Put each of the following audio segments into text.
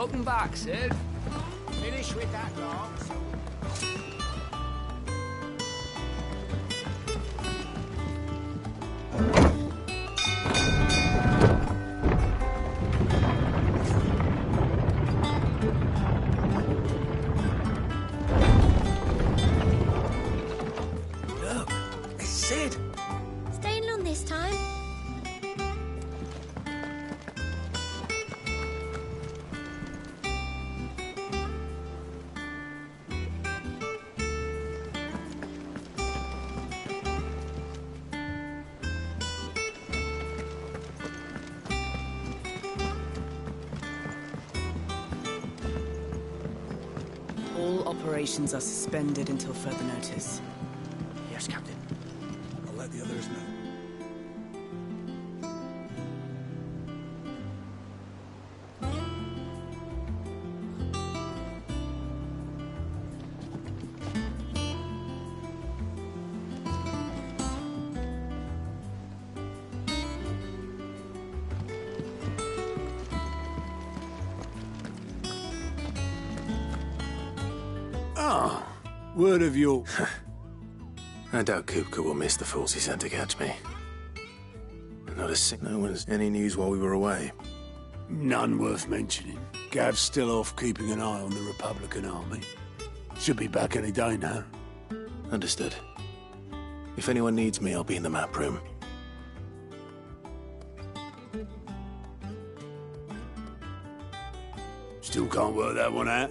Welcome back, Sid. Finish with that, Lance. Look, it's Sid. Staying long this time? All operations are suspended until further notice. Yes, Captain. I'll let the others know. Word of your... I doubt Kupka will miss the fools he sent to catch me. Not a no one's any news while we were away. None worth mentioning. Gav's still off keeping an eye on the Republican army. Should be back any day now. Understood. If anyone needs me, I'll be in the map room. Still can't work that one out.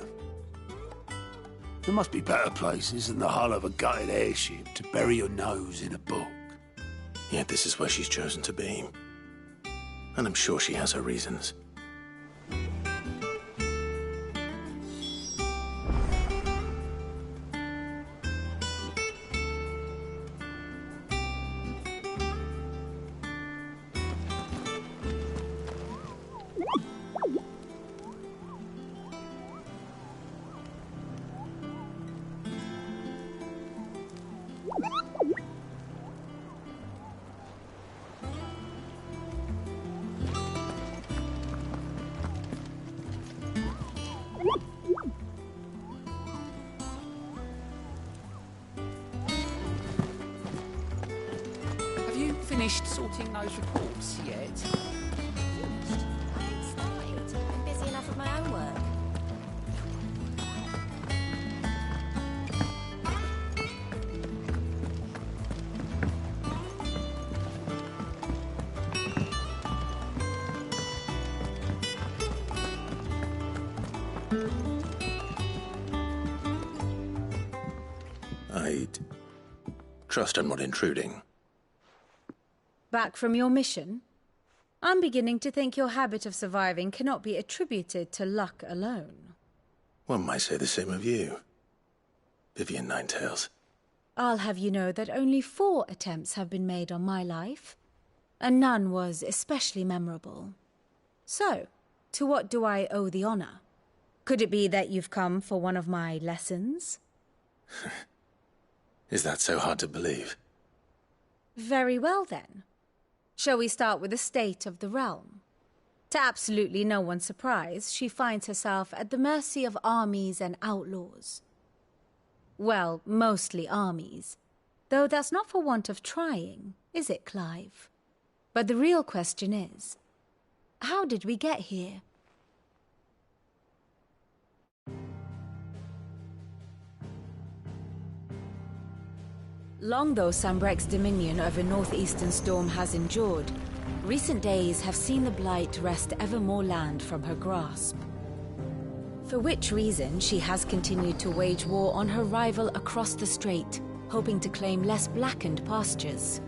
There must be better places than the hull of a gutted airship to bury your nose in a book. Yet this is where she's chosen to be. And I'm sure she has her reasons. Finished sorting those reports yet? I haven't started. I'm busy enough with my own work. I'd trust I'm not intruding. Back from your mission? I'm beginning to think your habit of surviving cannot be attributed to luck alone. One might say the same of you, Vivian Ninetails. I'll have you know that only 4 attempts have been made on my life, and none was especially memorable. So, to what do I owe the honor? Could it be that you've come for one of my lessons? Is that so hard to believe? Very well, then. Shall we start with the state of the realm? To absolutely no one's surprise, she finds herself at the mercy of armies and outlaws. Well, mostly armies. Though that's not for want of trying, is it, Clive? But the real question is, how did we get here? Long though Sambrek's dominion over northeastern Storm has endured, recent days have seen the Blight wrest ever more land from her grasp. For which reason she has continued to wage war on her rival across the strait, hoping to claim less blackened pastures.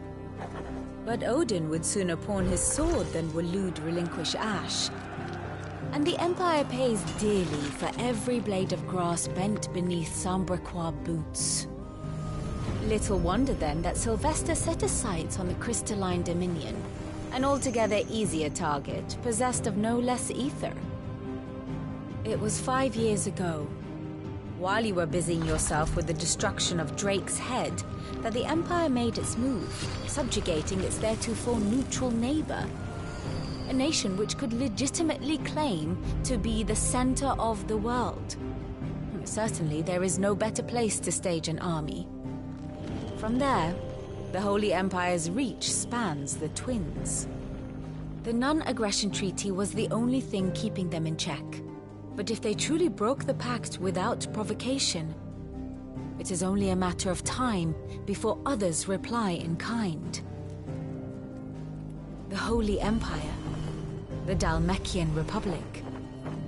But Odin would sooner pawn his sword than Waloed relinquish Ash. And the Empire pays dearly for every blade of grass bent beneath Sambrequois boots. Little wonder then that Sylvester set his sights on the crystalline dominion, an altogether easier target, possessed of no less ether. It was 5 years ago, while you were busying yourself with the destruction of Drake's head, that the Empire made its move, subjugating its theretofore neutral neighbor. a nation which could legitimately claim to be the center of the world. Certainly, there is no better place to stage an army. From there, the Holy Empire's reach spans the Twins. The non-aggression treaty was the only thing keeping them in check. But if they truly broke the pact without provocation, it is only a matter of time before others reply in kind. The Holy Empire, the Dalmekian Republic,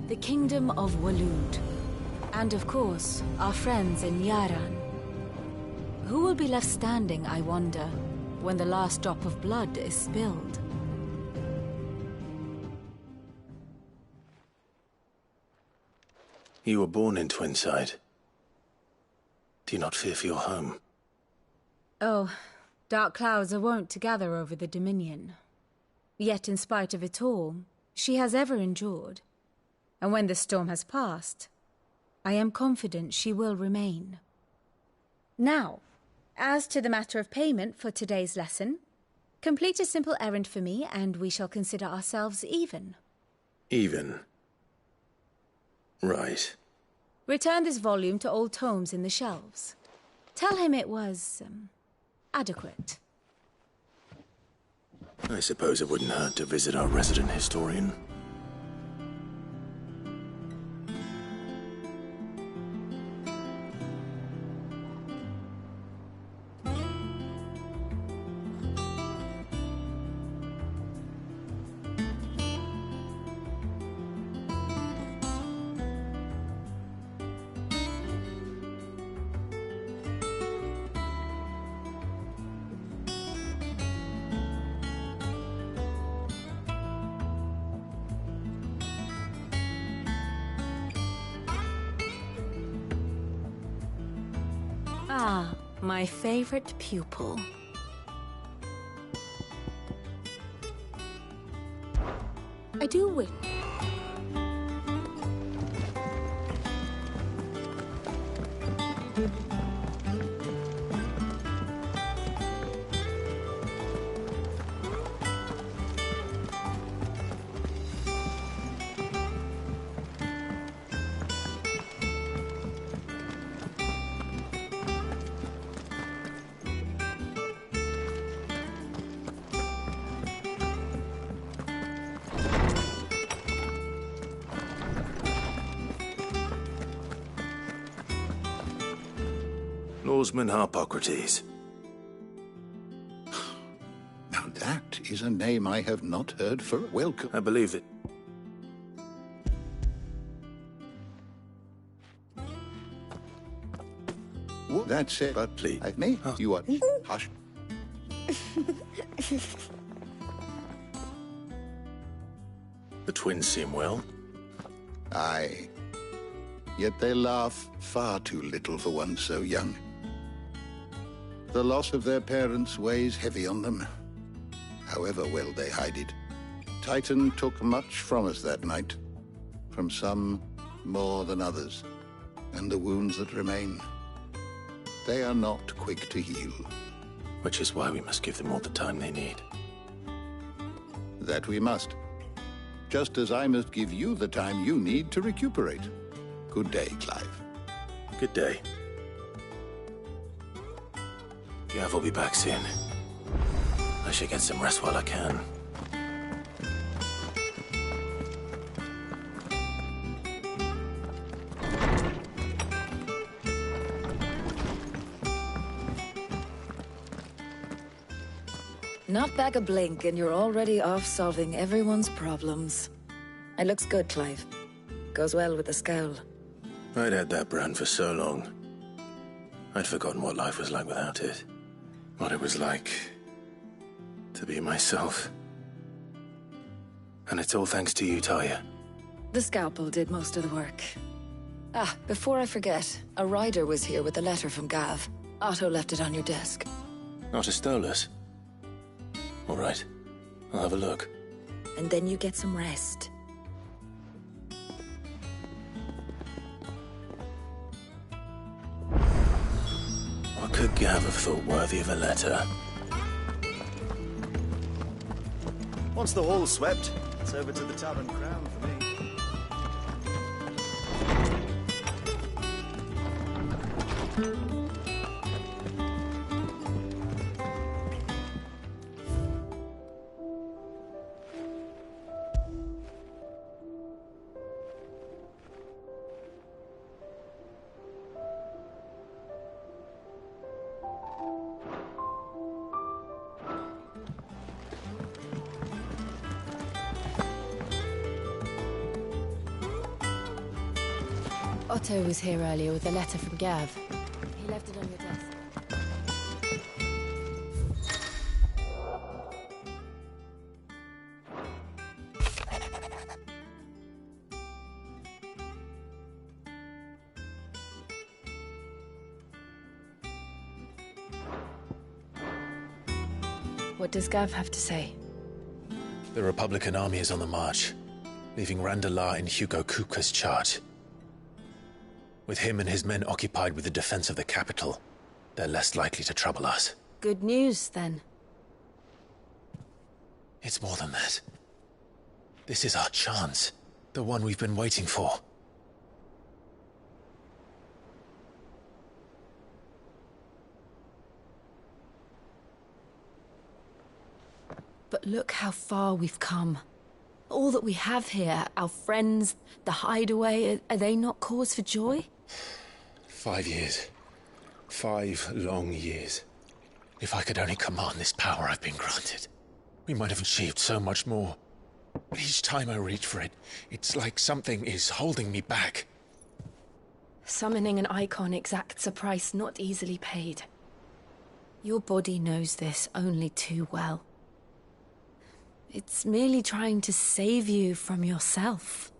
the Kingdom of Waloed, and of course, our friends in Yaran. Who will be left standing, I wonder, when the last drop of blood is spilled? You were born in Twinside. Do you not fear for your home? Oh, dark clouds are wont to gather over the Dominion. Yet in spite of it all, she has ever endured. And when the storm has passed, I am confident she will remain. Now, as to the matter of payment for today's lesson, complete a simple errand for me and we shall consider ourselves even. Even? Right. Return this volume to old tomes in the shelves. Tell him it was, adequate. I suppose it wouldn't hurt to visit our resident historian. Ah, my favorite pupil. I do wish... Norseman Harpocrates. Now that is a name I have not heard for a welcome. I believe that... Well, that's it. But Please. like me, you are... Hush. The twins seem well. Aye. Yet they laugh far too little for one so young. The loss of their parents weighs heavy on them, however well they hide it. Titan took much from us that night, from some more than others, and the wounds that remain, they are not quick to heal. Which is why we must give them all the time they need. That we must. Just as I must give you the time you need to recuperate. Good day, Clive. Good day. Gav will be back soon. I should get some rest while I can. Not back a blink and you're already off solving everyone's problems. It looks good, Clive. Goes well with the scowl. I'd had that brand for so long. I'd forgotten what life was like without it. What it was like to be myself. And it's all thanks to you, Talia. The scalpel did most of the work. Ah, before I forget, a rider was here with a letter from Gav. Otto left it on your desk. Not a stole us. All right, I'll have a look. And then you get some rest. What could Gav have thought worthy of a letter? Once the hall's swept, It's over to the Tub and Crown for me. Otto was here earlier with a letter from Gav. He left it on your desk. What does Gav have to say? The Republican army is on the march, leaving Randalar in Hugo Kupka's charge. With him and his men occupied with the defense of the capital, they're less likely to trouble us. Good news, then. It's more than that. This is our chance. The one we've been waiting for. But look how far we've come. All that we have here, our friends, the hideaway, are they not cause for joy? 5 years. 5 long years. If I could only command this power I've been granted, we might have achieved so much more. But each time I reach for it, it's like something is holding me back. Summoning an icon exacts a price not easily paid. Your body knows this only too well. It's merely trying to save you from yourself.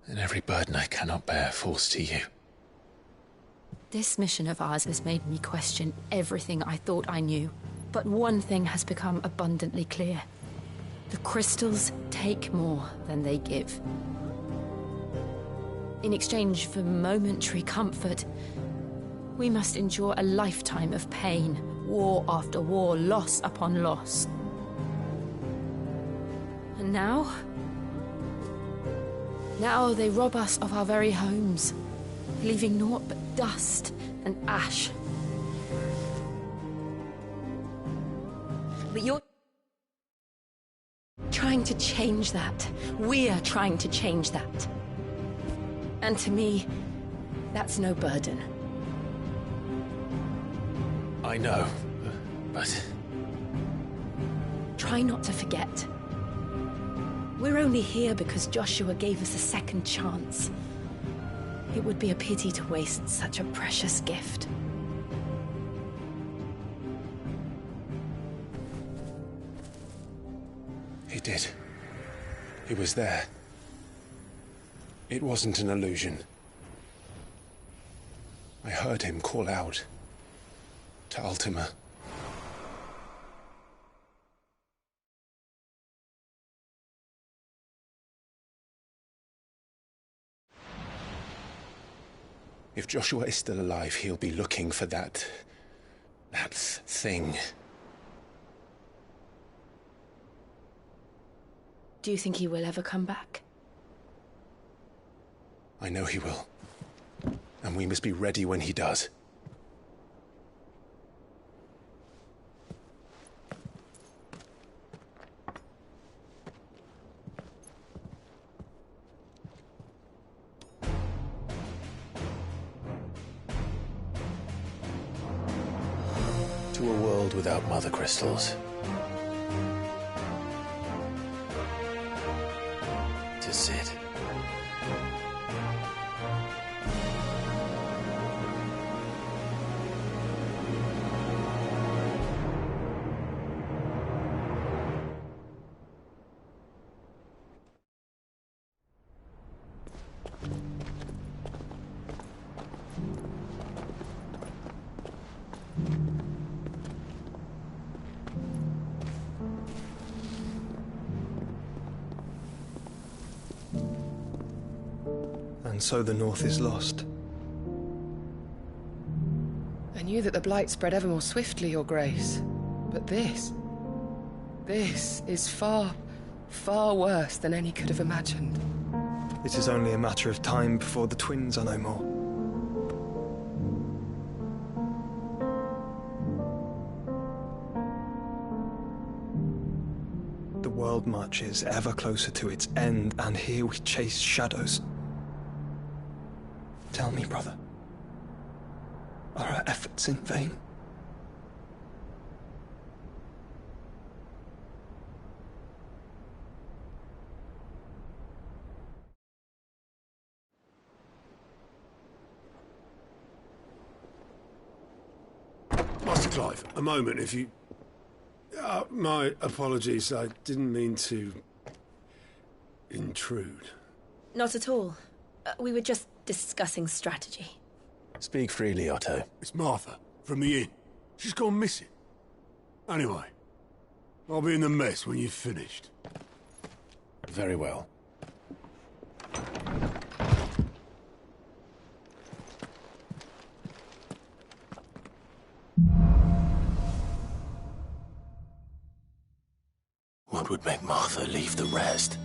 And every burden I cannot bear falls to you. This mission of ours has made me question everything I thought I knew. But one thing has become abundantly clear. The crystals take more than they give. In exchange for momentary comfort, we must endure a lifetime of pain, war after war, loss upon loss. And now? Now they rob us of our very homes, leaving naught but dust and ash. But you're trying to change that. We're trying to change that. And to me, that's no burden. I know, but... Try not to forget. We're only here because Joshua gave us a second chance. It would be a pity to waste such a precious gift. He did. He was there. It wasn't an illusion. I heard him call out to Ultima. If Joshua is still alive, he'll be looking for that thing. Do you think he will ever come back? I know he will. And we must be ready when he does. To a world without mother crystals. To Sid. And so the North is lost. I knew that the Blight spread ever more swiftly, Your Grace. But this is far Far worse than any could have imagined. It is only a matter of time before the twins are no more. The world marches ever closer to its end, and here we chase shadows. Tell me, brother, are our efforts in vain? Master Clive, a moment, if you... my apologies, I didn't mean to... intrude. Not at all. We were just discussing strategy. Speak freely, Otto. It's Martha, from the inn. She's gone missing. Anyway, I'll be in the mess when you've finished. Very well. What would make Martha leave the rest?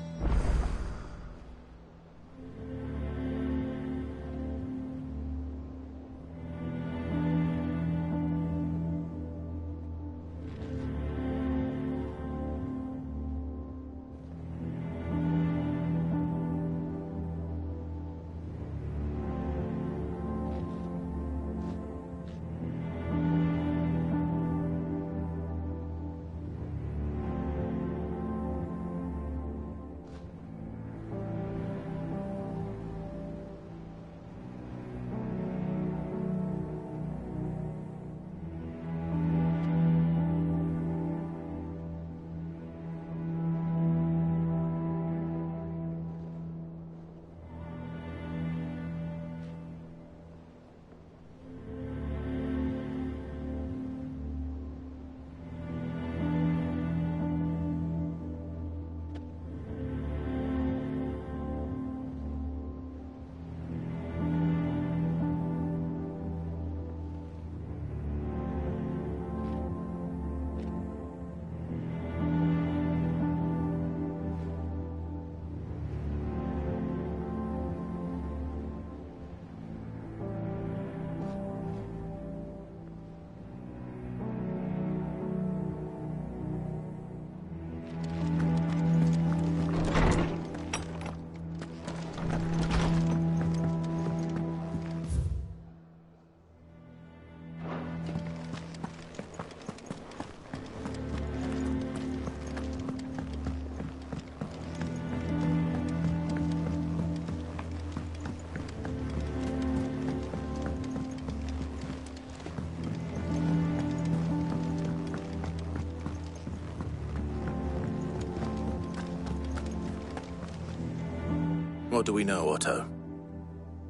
What do we know, Otto?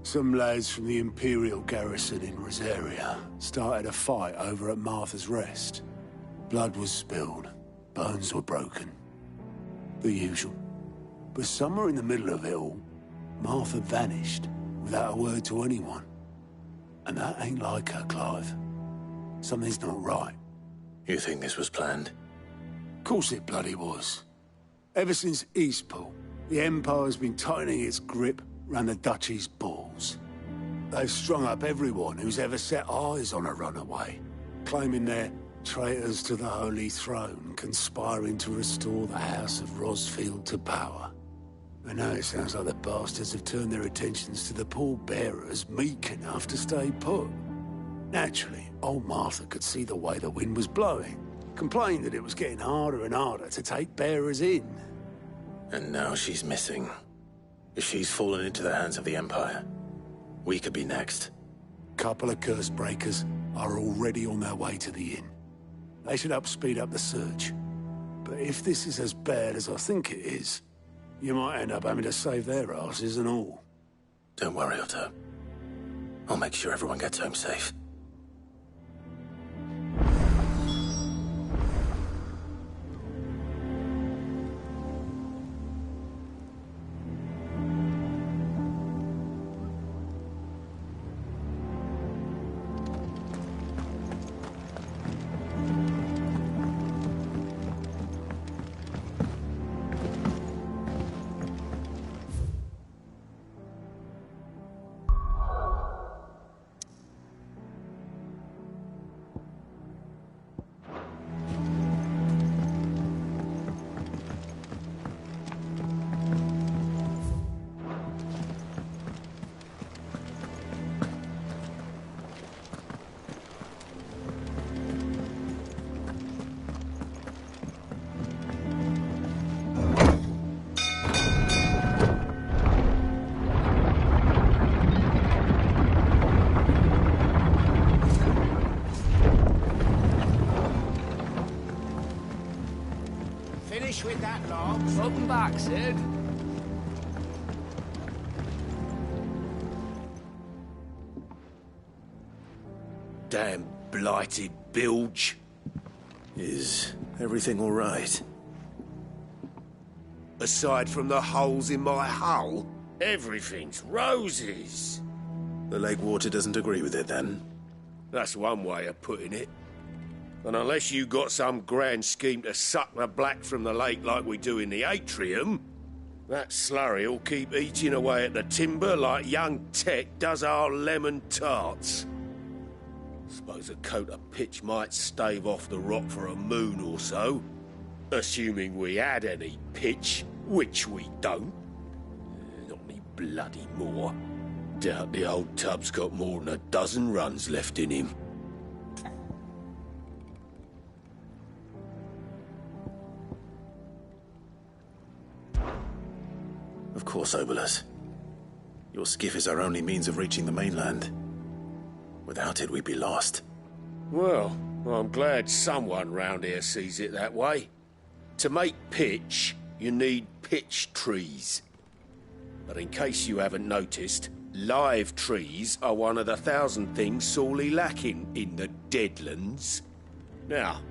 Some lads from the Imperial garrison in Rosaria started a fight over at Martha's Rest. Blood was spilled, bones were broken. The usual. But somewhere in the middle of it all, Martha vanished without a word to anyone. And that ain't like her, Clive. Something's not right. You think this was planned? Course it bloody was. Ever since Eastpool, the Empire's been tightening its grip round the Duchy's balls. They've strung up everyone who's ever set eyes on a runaway, claiming they're traitors to the Holy Throne, conspiring to restore the House of Rosfield to power. And now it sounds like the bastards have turned their attentions to the pallbearers meek enough to stay put. Naturally, old Martha could see the way the wind was blowing, complained that it was getting harder and harder to take bearers in. And now she's missing. If she's fallen into the hands of the Empire, we could be next. Couple of curse breakers are already on their way to the inn. They should help speed up the search. But if this is as bad as I think it is, you might end up having to save their asses and all. Don't worry, Otto. I'll make sure everyone gets home safe. Sid. Damn blighted bilge. Is everything all right? Aside from the holes in my hull, everything's roses. The lake water doesn't agree with it, then? That's one way of putting it. And unless you got some grand scheme to suck the black from the lake like we do in the atrium, that slurry'll keep eating away at the timber like young Tech does our lemon tarts. Suppose a coat of pitch might stave off the rock for a moon or so, assuming we had any pitch, which we don't. Not any bloody more. Doubt the old tub's got more than a dozen runs left in him. Of course, Obolus. Your skiff is our only means of reaching the mainland. Without it, we'd be lost. Well, I'm glad someone round here sees it that way. To make pitch, you need pitch trees. But in case you haven't noticed, live trees are one of the 1,000 things sorely lacking in the Deadlands. Now,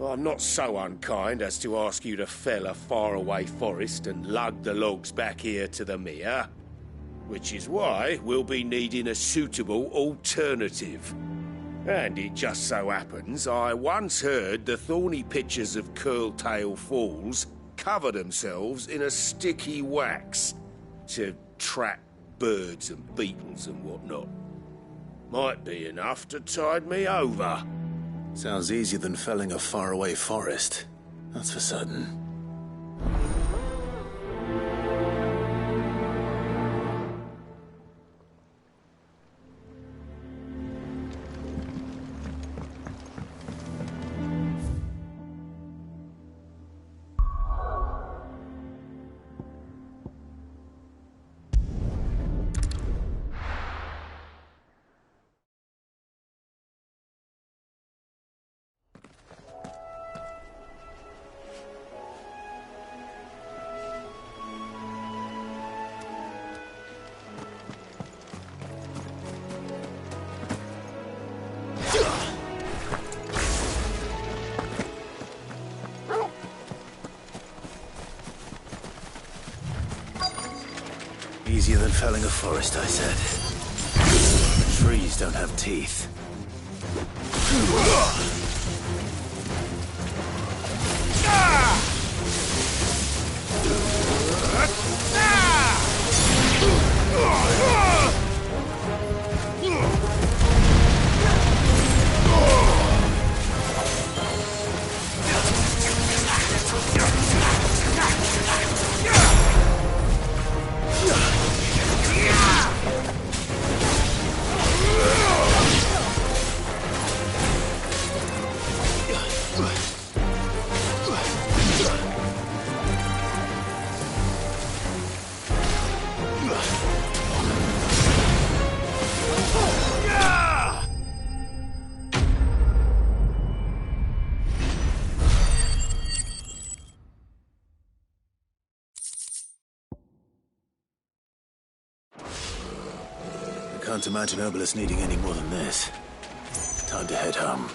I'm not so unkind as to ask you to fell a faraway forest and lug the logs back here to the mere, which is why we'll be needing a suitable alternative. And it just so happens I once heard the thorny pitchers of Curltail Falls cover themselves in a sticky wax to trap birds and beetles and whatnot. Might be enough to tide me over. Sounds easier than felling a faraway forest. That's for certain. Easier than felling a forest, I said. Trees don't have teeth. Can't imagine Obolus needing any more than this. Time to head home.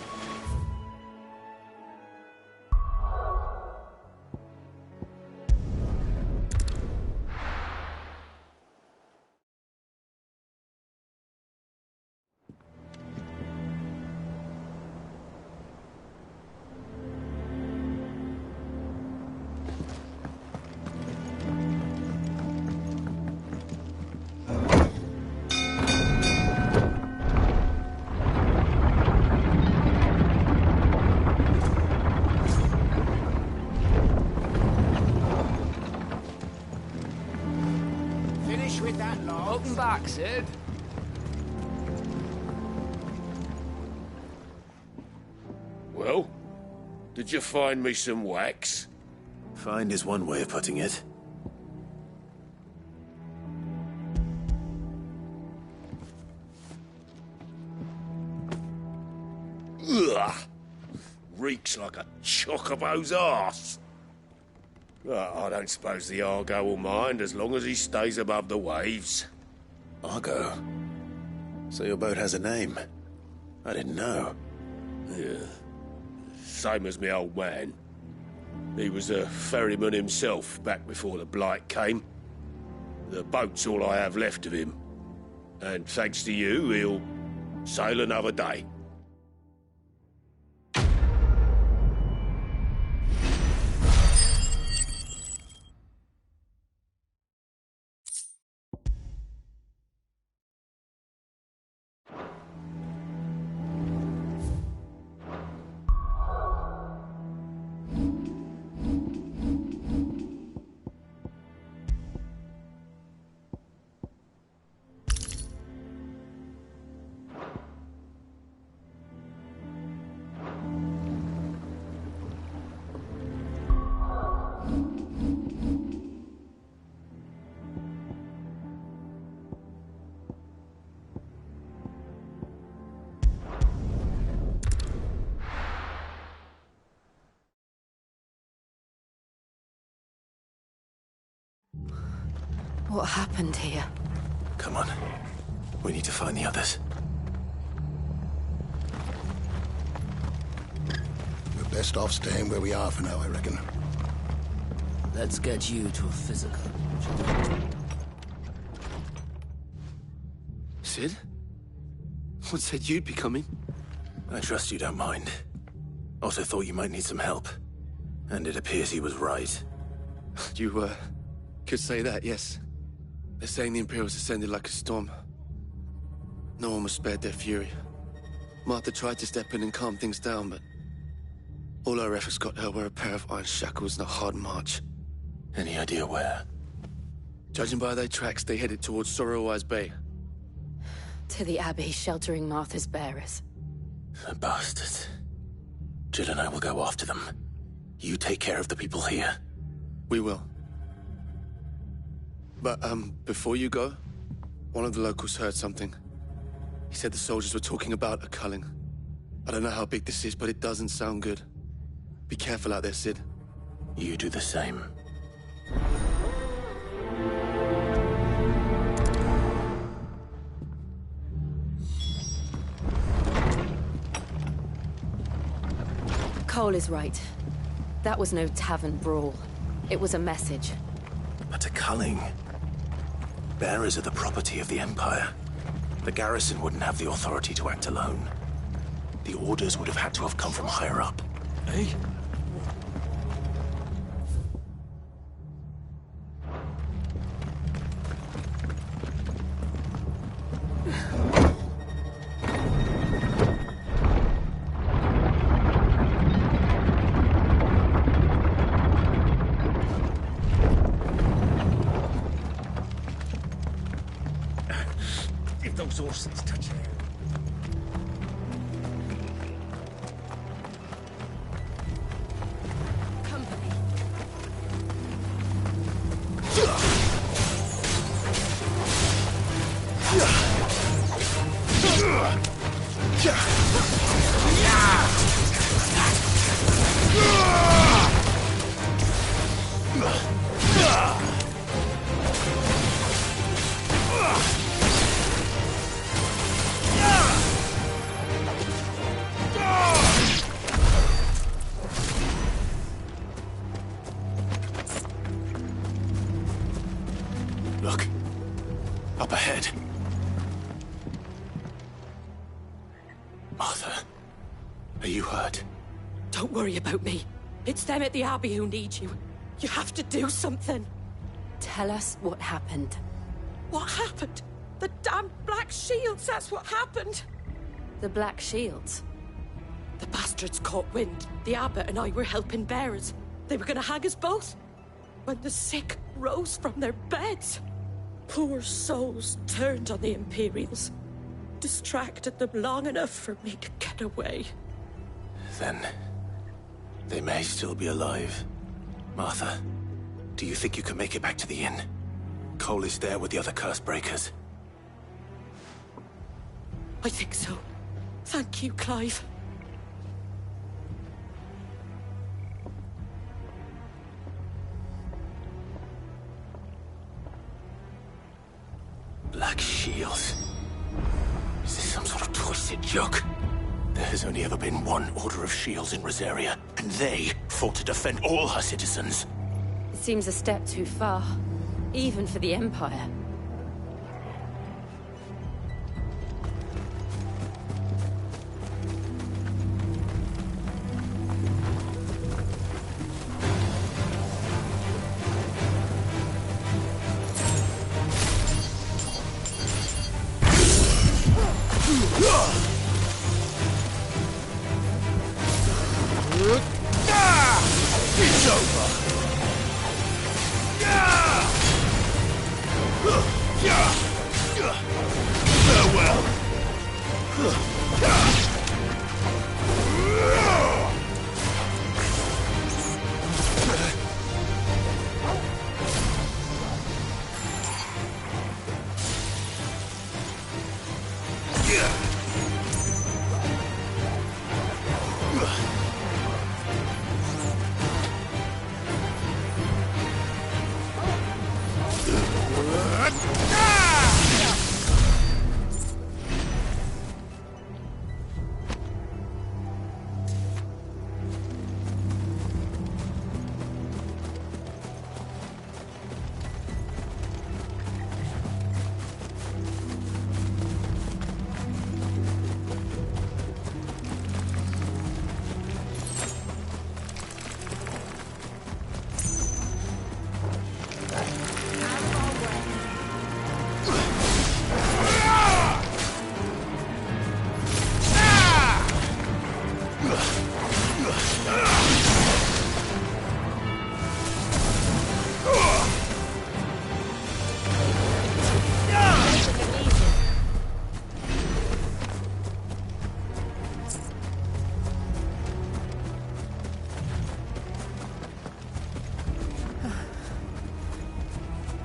With that log. Welcome back, Sid. Well, did you find me some wax? Find is one way of putting it. Ugh! Reeks like a chocobo's arse. Well, I don't suppose the Argo will mind as long as he stays above the waves. Argo? So your boat has a name? I didn't know. Yeah. Same as me old man. He was a ferryman himself back before the Blight came. The boat's all I have left of him. And thanks to you, he'll sail another day. What happened here? Come on. We need to find the others. We're best off staying where we are for now, I reckon. Let's get you to a physical. Sid? What said you'd be coming? I trust you don't mind. Also thought you might need some help. And it appears he was right. You, could say that, yes. They're saying the Imperials descended like a storm. No one was spared their fury. Martha tried to step in and calm things down, but all our efforts got her were a pair of iron shackles and a hard march. Any idea where? Judging by their tracks, they headed towards Sorrowwise Bay. To the Abbey sheltering Martha's bearers. The bastards. Jill and I will go after them. You take care of the people here. We will. But, before you go, one of the locals heard something. He said the soldiers were talking about a culling. I don't know how big this is, but it doesn't sound good. Be careful out there, Sid. You do the same. Cole is right. That was no tavern brawl. It was a message. But a culling. Bearers are the property of the Empire. The garrison wouldn't have the authority to act alone. The orders would have had to have come from higher up. Hey? Those horses touch you. Company. Look. Up ahead. Martha, are you hurt? Don't worry about me. It's them at the Abbey who need you. You have to do something. Tell us what happened. What happened? The damn Black Shields, that's what happened. The Black Shields? The bastards caught wind. The Abbot and I were helping bearers. They were gonna hang us both. When the sick rose from their beds, poor souls turned on the Imperials. Distracted them long enough for me to get away. Then they may still be alive. Martha, do you think you can make it back to the inn? Cole is there with the other curse breakers. I think so. Thank you, Clive. Black shields. Is this some sort of twisted joke? There has only ever been one Order of Shields in Rosaria, and they fought to defend all her citizens. It seems a step too far, even for the Empire. It's over. Farewell.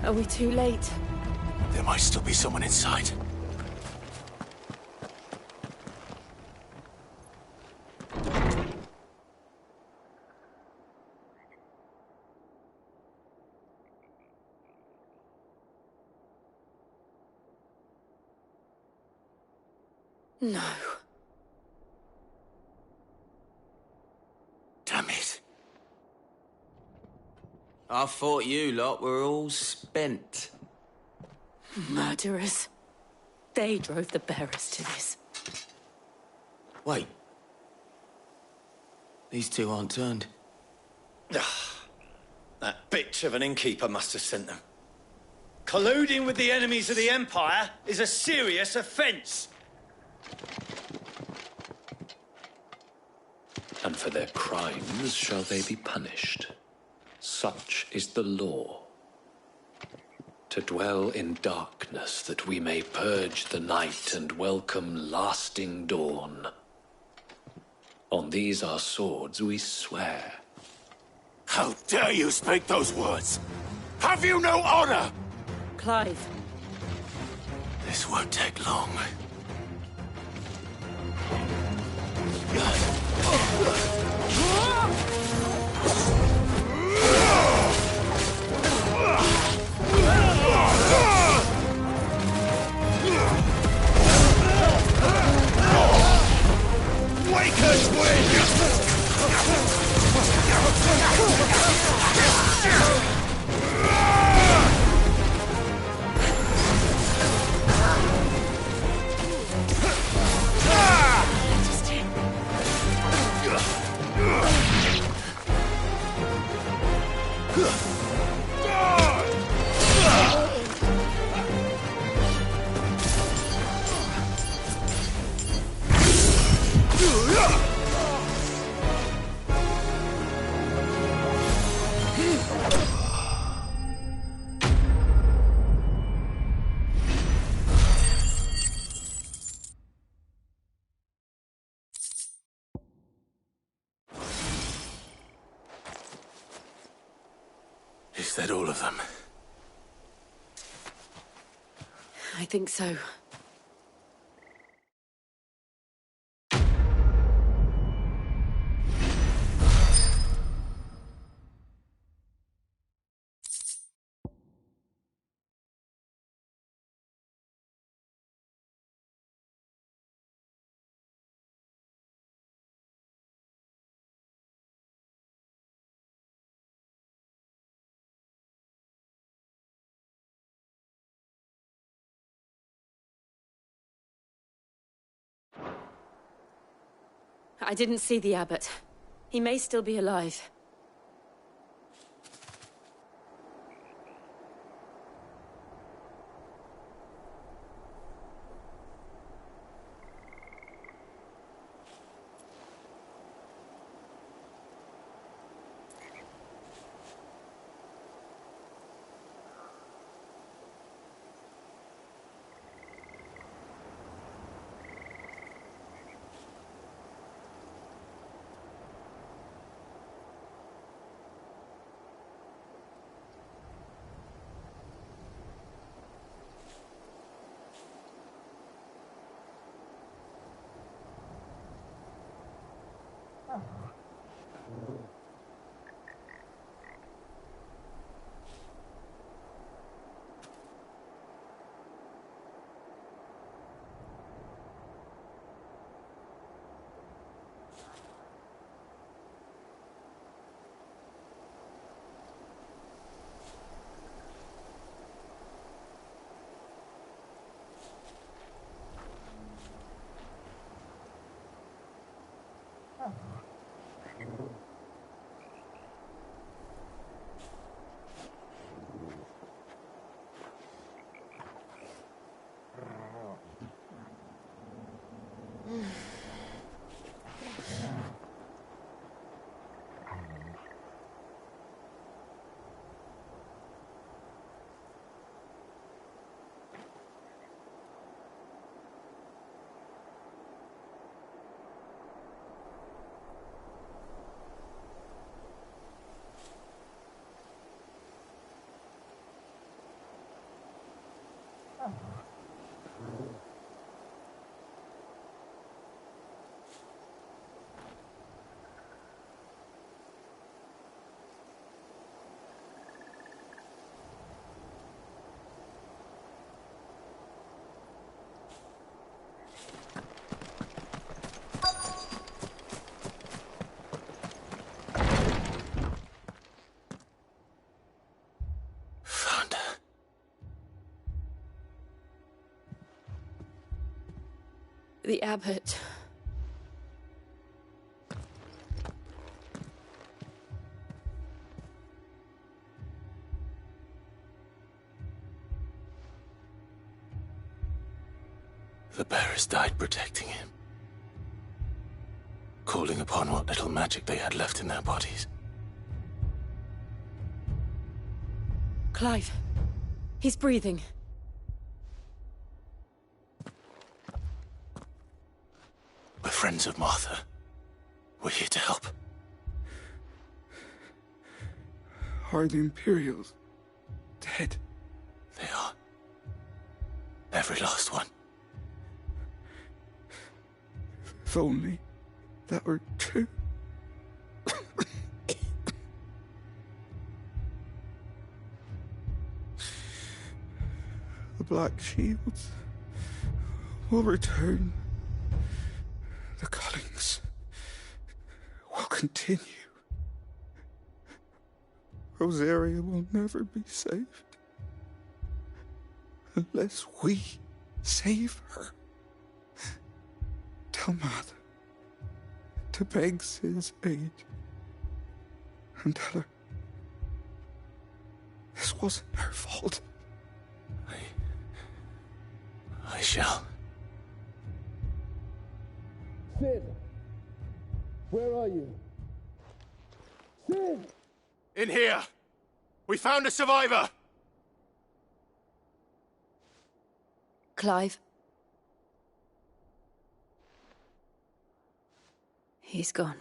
Are we too late? There might still be someone inside. No. Damn it. I thought you lot were all spent. Murderers. They drove the bearers to this. Wait. These two aren't turned. That bitch of an innkeeper must have sent them. Colluding with the enemies of the Empire is a serious offence. And for their crimes shall they be punished. Such is the law. To dwell in darkness that we may purge the night and welcome lasting dawn. On these our swords we swear. How dare you speak those words? Have you no honor? Clive. This won't take long. Waker's win! Is that all of them? I think so. I didn't see the abbot. He may still be alive. The abbot. The bearers died protecting him, calling upon what little magic they had left in their bodies. Clive. He's breathing. We're friends of Martha. We're here to help. Are the Imperials dead? They are. Every last one. If only that were true. The Black Shields will return. The cullings will continue. Rosaria will never be saved unless we save her. Tell Mother to beg Sid's aid and tell her this wasn't her fault. I shall. Sid! Where are you? Sid! In here! We found a survivor! Clive. He's gone.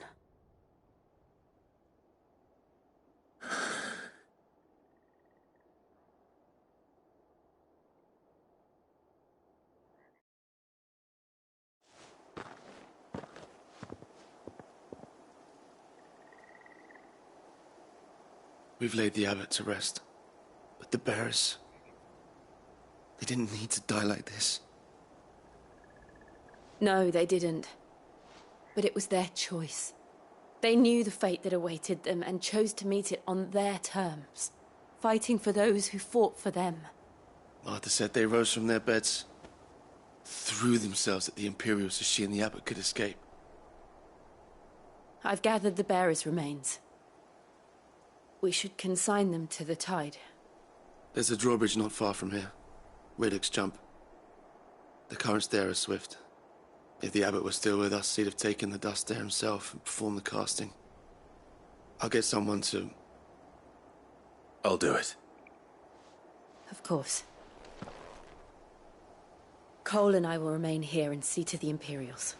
We've laid the abbot to rest. But the bearers... they didn't need to die like this. No, they didn't. But it was their choice. They knew the fate that awaited them and chose to meet it on their terms, fighting for those who fought for them. Martha said they rose from their beds, threw themselves at the Imperials so she and the abbot could escape. I've gathered the bearers' remains. We should consign them to the tide. There's a drawbridge not far from here. Riddick's Jump. The currents there are swift. If the abbot was still with us, he'd have taken the dust there himself and performed the casting. I'll get someone to... I'll do it. Of course. Cole and I will remain here and see to the Imperials.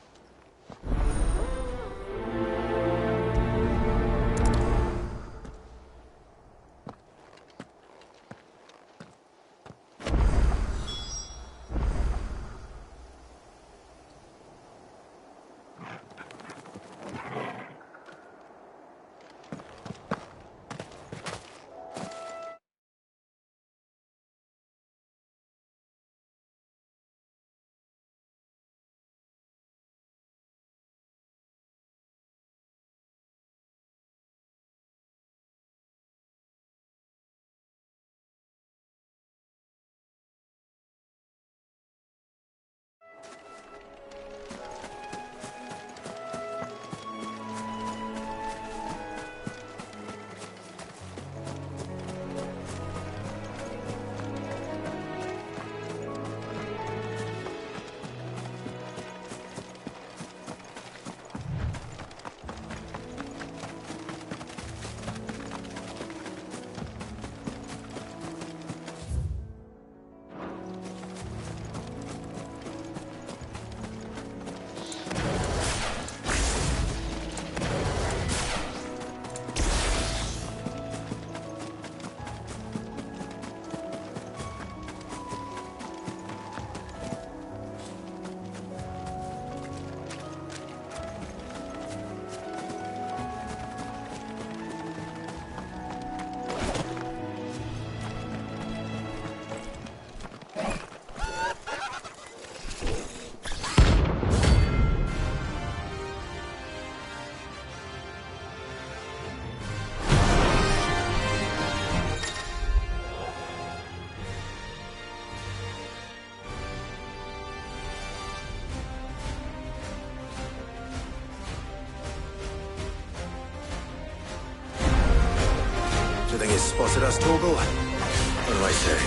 Think it's spotted us, Torgal? What am I saying?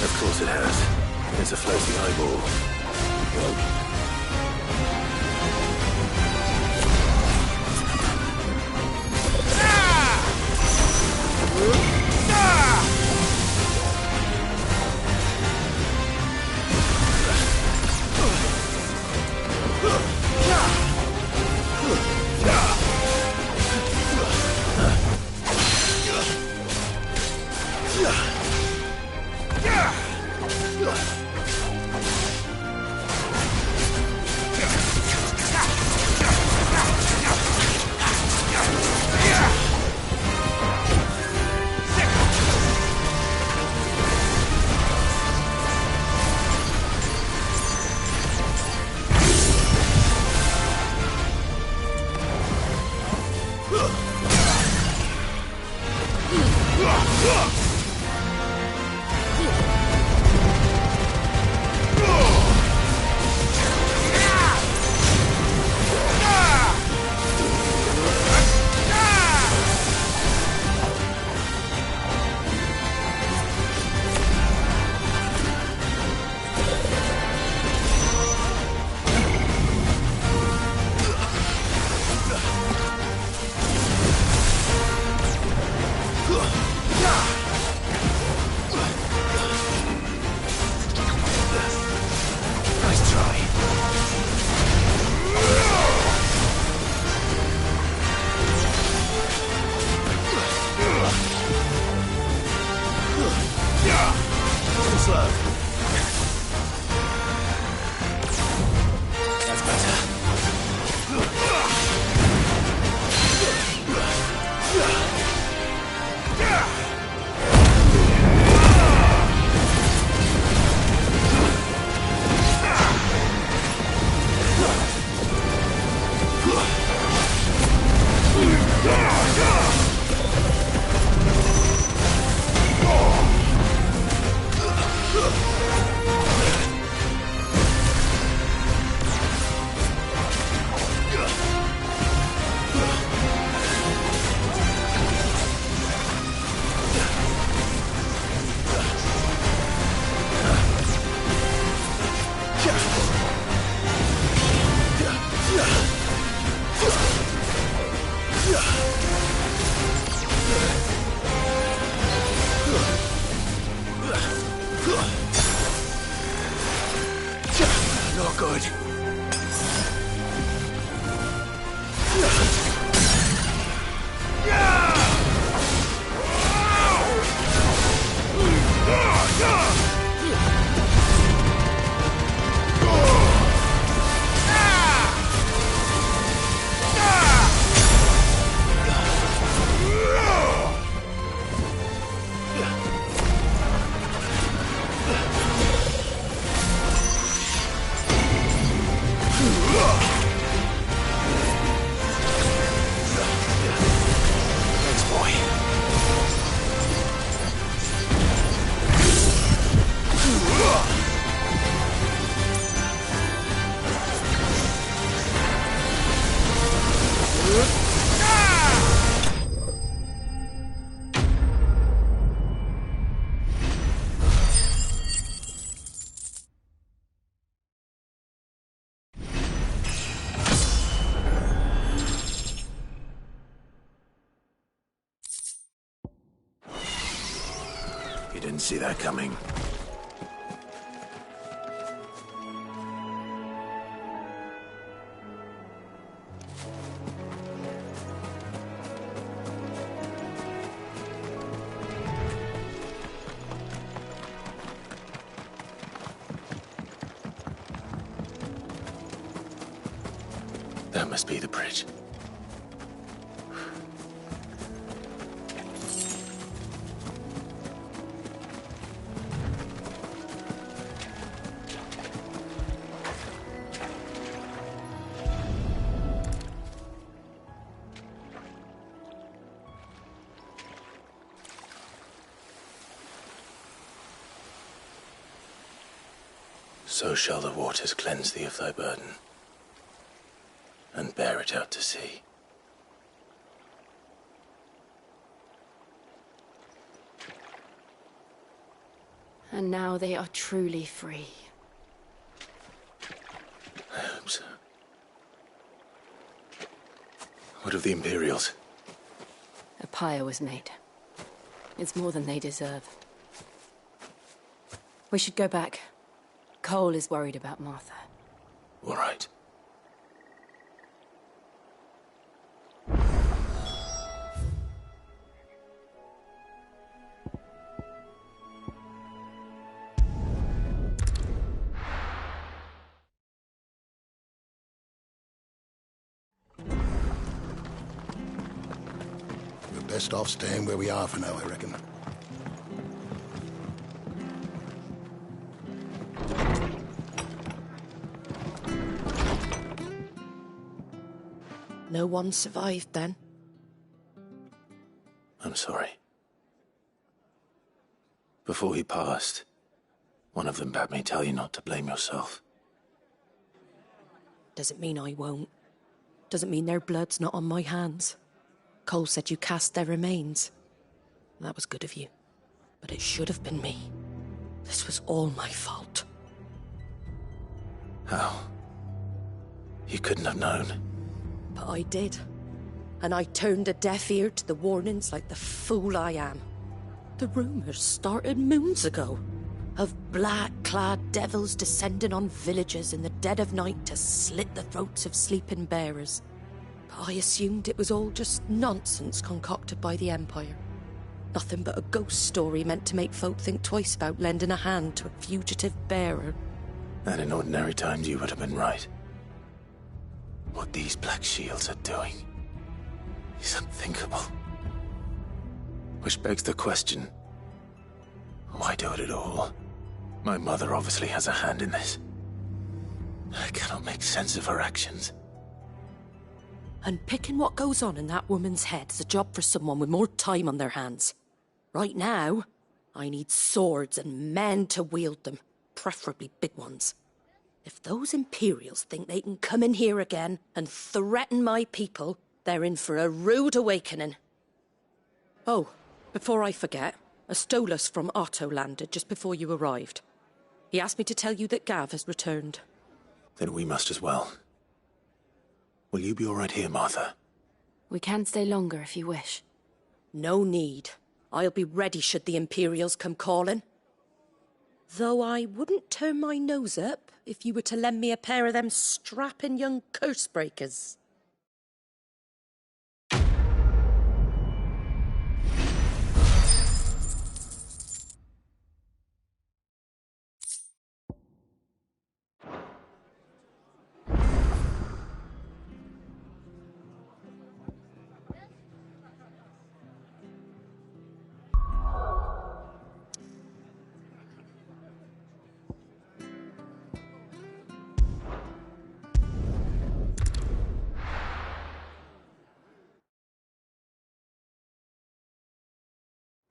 Of course it has. It's a floating eyeball. Not good. Didn't see that coming. That must be the bridge. So shall the waters cleanse thee of thy burden, and bear it out to sea. And now they are truly free. I hope so. What of the Imperials? A pyre was made. It's more than they deserve. We should go back. Cole is worried about Martha. All right. We're best off staying where we are for now, I reckon. No one survived then? I'm sorry. Before he passed, one of them bade me tell you not to blame yourself. Doesn't mean I won't. Doesn't mean their blood's not on my hands. Cole said you cast their remains. That was good of you. But it should have been me. This was all my fault. How? You couldn't have known. But I did. And I turned a deaf ear to the warnings like the fool I am. The rumours started moons ago. Of black-clad devils descending on villages in the dead of night to slit the throats of sleeping bearers. But I assumed it was all just nonsense concocted by the Empire. Nothing but a ghost story meant to make folk think twice about lending a hand to a fugitive bearer. And in ordinary times you would have been right. What these Black Shields are doing is unthinkable. Which begs the question, why do it at all? My mother obviously has a hand in this. I cannot make sense of her actions. And picking what goes on in that woman's head is a job for someone with more time on their hands. Right now, I need swords and men to wield them, preferably big ones. If those Imperials think they can come in here again and threaten my people, they're in for a rude awakening. Oh, before I forget, a Stolas from Otto landed just before you arrived. He asked me to tell you that Gav has returned. Then we must as well. Will you be all right here, Martha? We can stay longer if you wish. No need. I'll be ready should the Imperials come calling. Though I wouldn't turn my nose up if you were to lend me a pair of them strapping young curse breakers.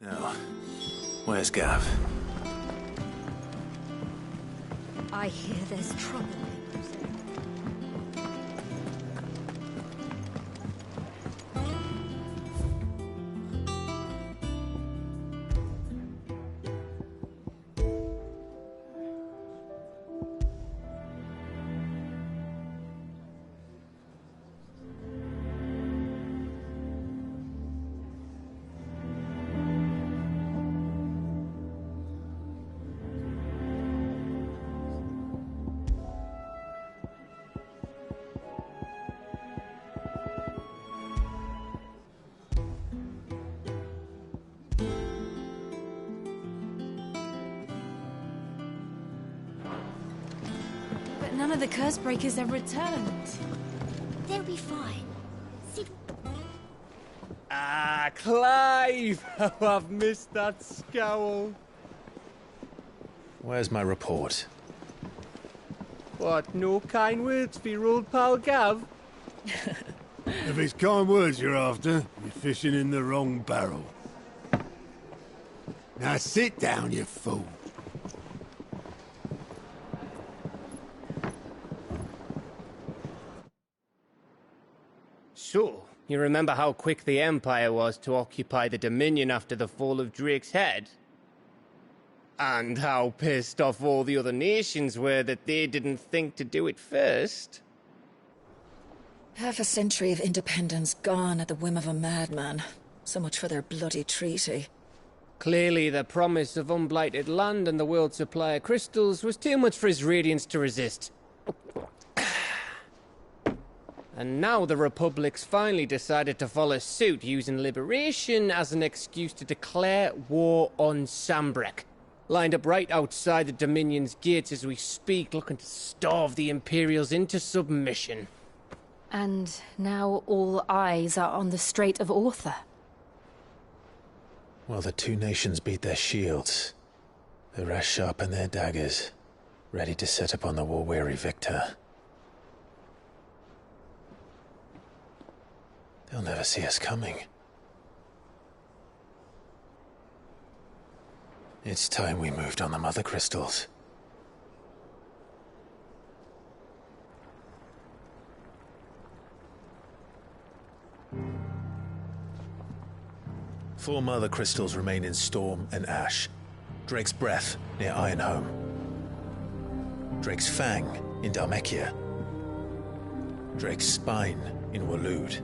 Now, where's Gav? I hear there's trouble. None of the curse breakers have returned. They'll be fine. See... Ah, Clive! Oh, I've missed that scowl. Where's my report? What, no kind words for your old pal Gav? If it's kind words you're after, you're fishing in the wrong barrel. Now sit down, you fool. So, you remember how quick the Empire was to occupy the Dominion after the fall of Drake's head? And how pissed off all the other nations were that they didn't think to do it first? Half a century of independence gone at the whim of a madman. So much for their bloody treaty. Clearly, the promise of unblighted land and the world's supply of crystals was too much for his radiance to resist. And now the Republic's finally decided to follow suit, using liberation as an excuse to declare war on Sambrek. Lined up right outside the Dominion's gates as we speak, looking to starve the Imperials into submission. And now all eyes are on the Strait of Author. Well, the two nations beat their shields. The rest sharpen their daggers, ready to set upon the war-weary victor. They'll never see us coming. It's time we moved on the mother crystals. Four mother crystals remain in Storm and Ash. Drake's Breath near Ironhome. Drake's Fang in Dhalmekia. Drake's Spine in Waloed.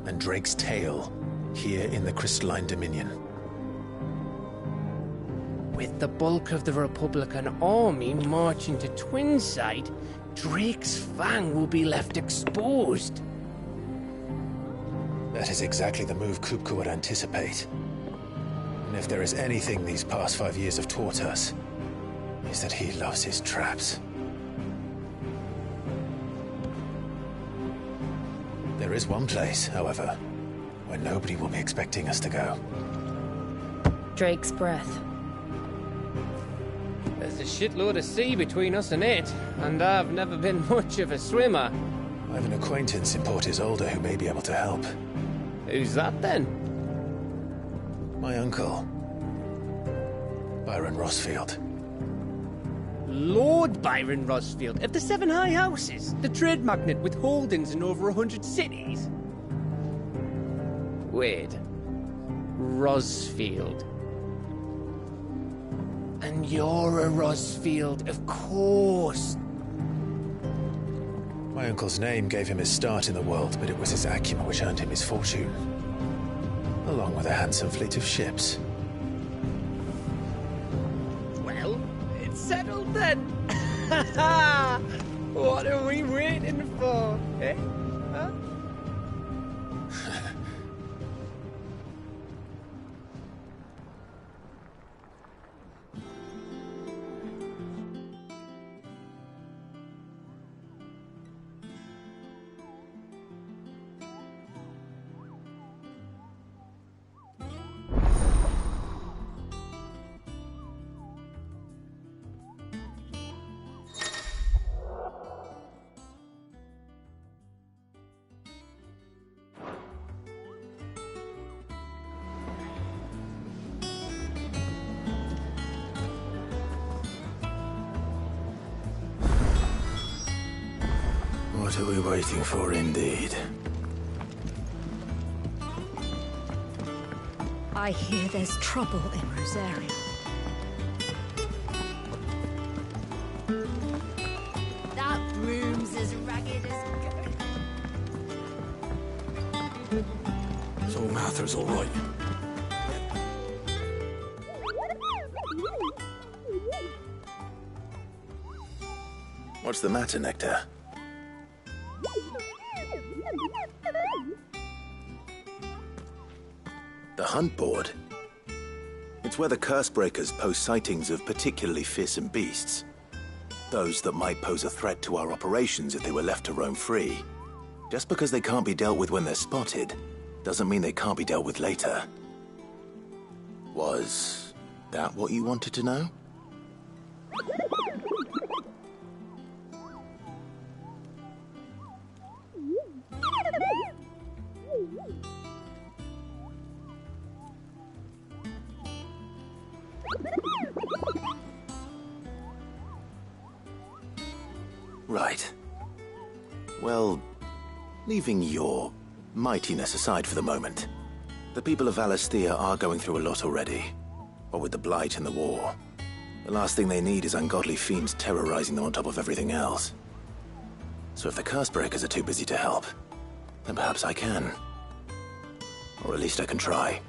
And Drake's Tail here in the Crystalline Dominion. With the bulk of the Republican army marching to Twinside, Drake's Fang will be left exposed. That is exactly the move Kupka would anticipate. And if there is anything these past 5 years have taught us, is that he loves his traps. There is one place, however, where nobody will be expecting us to go. Drake's Breath. There's a shitload of sea between us and it, and I've never been much of a swimmer. I have an acquaintance in Port Isolde who may be able to help. Who's that then? My uncle, Byron Rosfield. Lord Byron Rosfield of the Seven High Houses, the trade magnate with holdings in over 100 cities. Wait, Rosfield. And you're a Rosfield, of course. My uncle's name gave him his start in the world, but it was his acumen which earned him his fortune. Along with a handsome fleet of ships. Well, it's settled then. What are we waiting for, eh? Huh? What are we waiting for, indeed? I hear there's trouble in Rosario. That room's as ragged as... So Mather's all right. What's the matter, Nectar? The hunt board? It's where the Cursebreakers post sightings of particularly fearsome beasts. Those that might pose a threat to our operations if they were left to roam free. Just because they can't be dealt with when they're spotted, doesn't mean they can't be dealt with later. Was that what you wanted to know? Right. Well, leaving your mightiness aside for the moment, the people of Valisthea are going through a lot already. What with the Blight and the war. The last thing they need is ungodly fiends terrorizing them on top of everything else. So if the Cursebreakers are too busy to help, then perhaps I can. Or at least I can try.